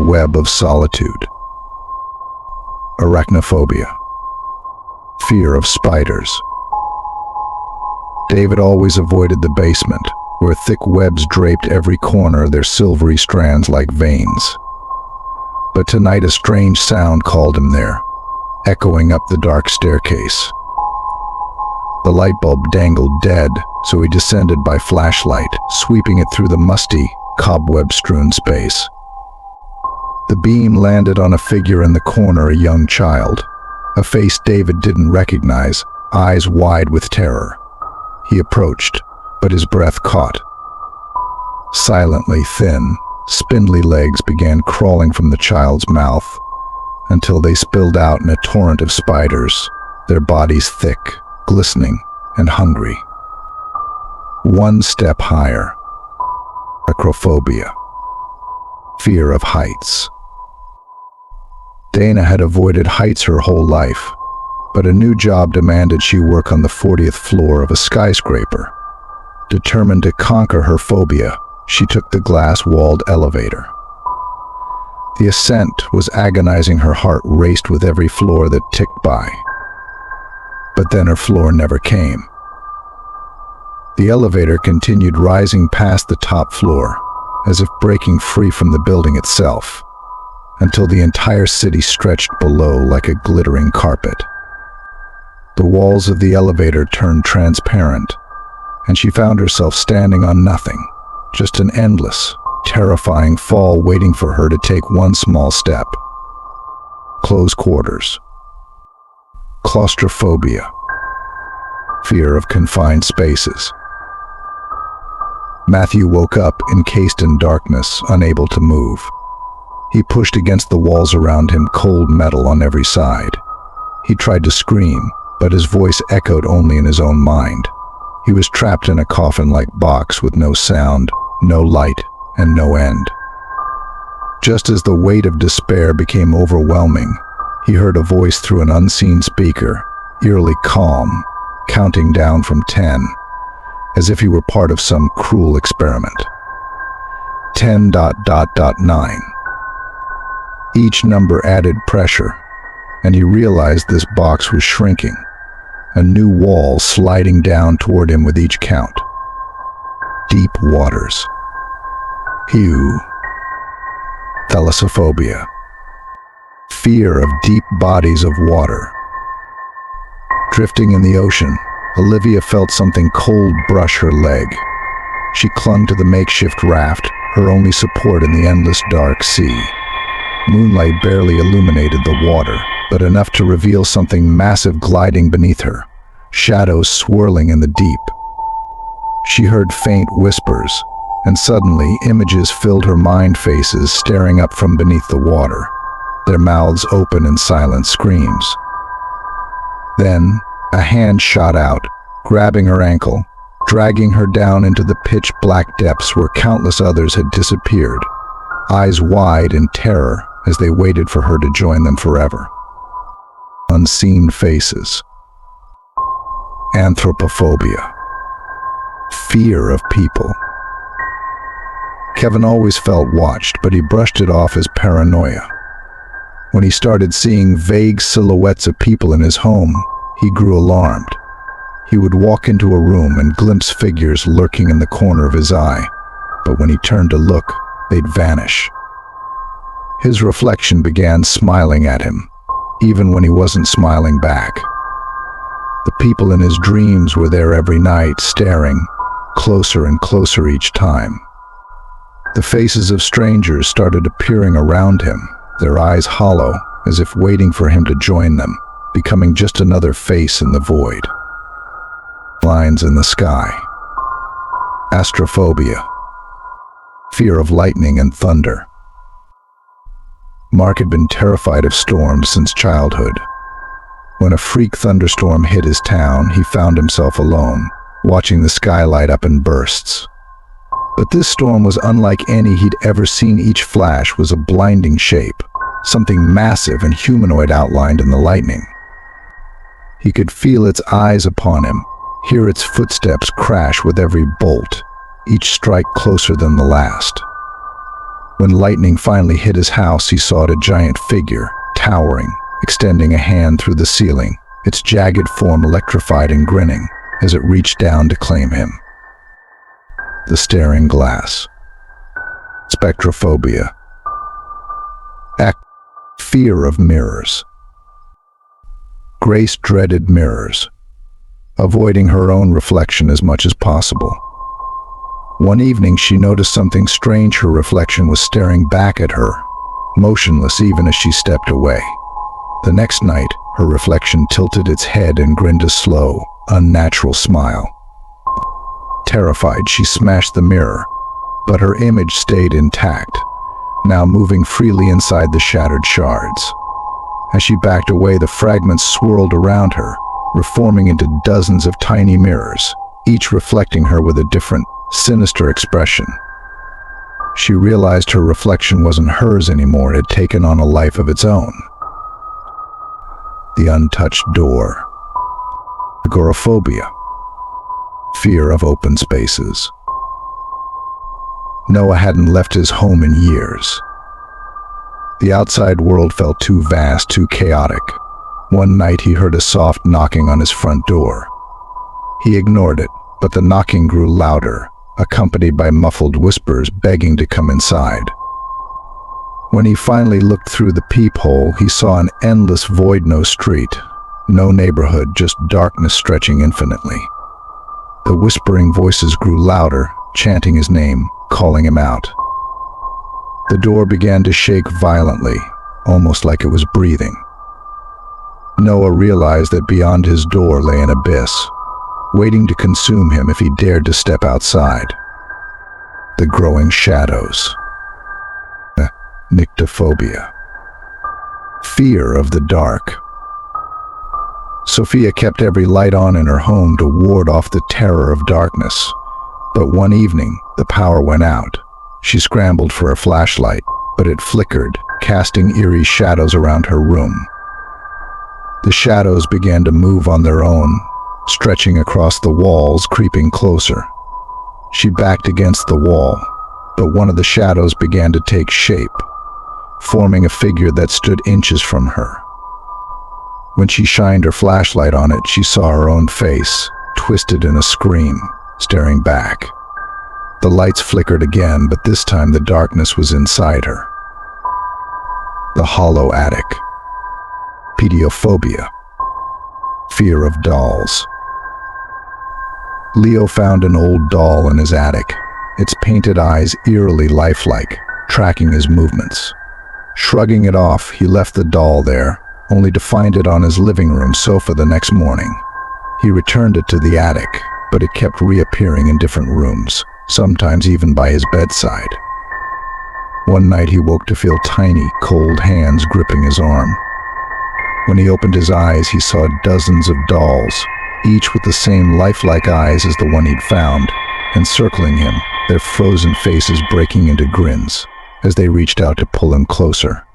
web of solitude. Arachnophobia. Fear of spiders. David always avoided the basement, where thick webs draped every corner, their silvery strands like veins. But tonight a strange sound called him there, echoing up the dark staircase. The light bulb dangled dead, so he descended by flashlight, sweeping it through the musty, cobweb-strewn space. The beam landed on a figure in the corner, a young child, a face David didn't recognize, eyes wide with terror. He approached, but his breath caught. Silently, thin, spindly legs began crawling from the child's mouth until they spilled out in a torrent of spiders, their bodies thick, glistening, and hungry. One step higher. Acrophobia. Fear of heights. Dana had avoided heights her whole life, but a new job demanded she work on the 40th floor of a skyscraper. Determined to conquer her phobia, she took the glass-walled elevator. The ascent was agonizing. Her heart raced with every floor that ticked by. But then her floor never came. The elevator continued rising past the top floor, as if breaking free from the building itself, until the entire city stretched below like a glittering carpet. The walls of the elevator turned transparent, and she found herself standing on nothing, just an endless, terrifying fall waiting for her to take one small step. Close quarters. Claustrophobia. Fear of confined spaces. Matthew woke up, encased in darkness, unable to move. He pushed against the walls around him, cold metal on every side. He tried to scream, but his voice echoed only in his own mind. He was trapped in a coffin-like box with no sound, no light, and no end. Just as the weight of despair became overwhelming, he heard a voice through an unseen speaker, eerily calm, counting down from 10, as if he were part of some cruel experiment. 10.9. Each number added pressure, and he realized this box was shrinking, a new wall sliding down toward him with each count. Deep waters. Hue. Thalassophobia. Fear of deep bodies of water. Drifting in the ocean, Olivia felt something cold brush her leg. She clung to the makeshift raft, her only support in the endless dark sea. Moonlight barely illuminated the water, but enough to reveal something massive gliding beneath her, shadows swirling in the deep. She heard faint whispers, and suddenly images filled her mind, faces staring up from beneath the water, their mouths open in silent screams. Then, a hand shot out, grabbing her ankle, dragging her down into the pitch-black depths where countless others had disappeared, eyes wide in terror as they waited for her to join them forever. Unseen faces. Anthropophobia. Fear of people. Kevin always felt watched, but he brushed it off as paranoia. When he started seeing vague silhouettes of people in his home, he grew alarmed. He would walk into a room and glimpse figures lurking in the corner of his eye, but when he turned to look, they'd vanish. His reflection began smiling at him, even when he wasn't smiling back. The people in his dreams were there every night, staring, closer and closer each time. The faces of strangers started appearing around him, their eyes hollow, as if waiting for him to join them, becoming just another face in the void. Lines in the sky. Astrophobia. Fear of lightning and thunder. Mark had been terrified of storms since childhood. When a freak thunderstorm hit his town, he found himself alone, watching the sky light up in bursts. But this storm was unlike any he'd ever seen. Each flash was a blinding shape, something massive and humanoid outlined in the lightning. He could feel its eyes upon him, hear its footsteps crash with every bolt, each strike closer than the last. When lightning finally hit his house, he saw a giant figure, towering, extending a hand through the ceiling, its jagged form electrified and grinning as it reached down to claim him. The staring glass. Spectrophobia. Fear of mirrors. Grace dreaded mirrors, avoiding her own reflection as much as possible. One evening, she noticed something strange. Her reflection was staring back at her, motionless even as she stepped away. The next night, her reflection tilted its head and grinned a slow, unnatural smile. Terrified, she smashed the mirror, but her image stayed intact, now moving freely inside the shattered shards. As she backed away, the fragments swirled around her, reforming into dozens of tiny mirrors, each reflecting her with a different, sinister expression. She realized her reflection wasn't hers anymore. It had taken on a life of its own. The untouched door. Agoraphobia. Fear of open spaces. Noah hadn't left his home in years. The outside world felt too vast, too chaotic. One night he heard a soft knocking on his front door. He ignored it, but the knocking grew louder, accompanied by muffled whispers begging to come inside. When he finally looked through the peephole, he saw an endless void, no street, no neighborhood, just darkness stretching infinitely. The whispering voices grew louder, chanting his name, calling him out. The door began to shake violently, almost like it was breathing. Noah realized that beyond his door lay an abyss, waiting to consume him if he dared to step outside. The growing shadows. Nyctophobia. Fear of the dark. Sophia kept every light on in her home to ward off the terror of darkness. But one evening, the power went out. She scrambled for a flashlight, but it flickered, casting eerie shadows around her room. The shadows began to move on their own, stretching across the walls, creeping closer. She backed against the wall, but one of the shadows began to take shape, forming a figure that stood inches from her. When she shined her flashlight on it, she saw her own face, twisted in a scream, staring back. The lights flickered again, but this time the darkness was inside her. The hollow attic. Pediophobia. Fear of dolls. Leo found an old doll in his attic, its painted eyes eerily lifelike, tracking his movements. Shrugging it off, he left the doll there, only to find it on his living room sofa the next morning. He returned it to the attic, but it kept reappearing in different rooms, sometimes even by his bedside. One night he woke to feel tiny, cold hands gripping his arm. When he opened his eyes, he saw dozens of dolls, each with the same lifelike eyes as the one he'd found, encircling him, their frozen faces breaking into grins as they reached out to pull him closer.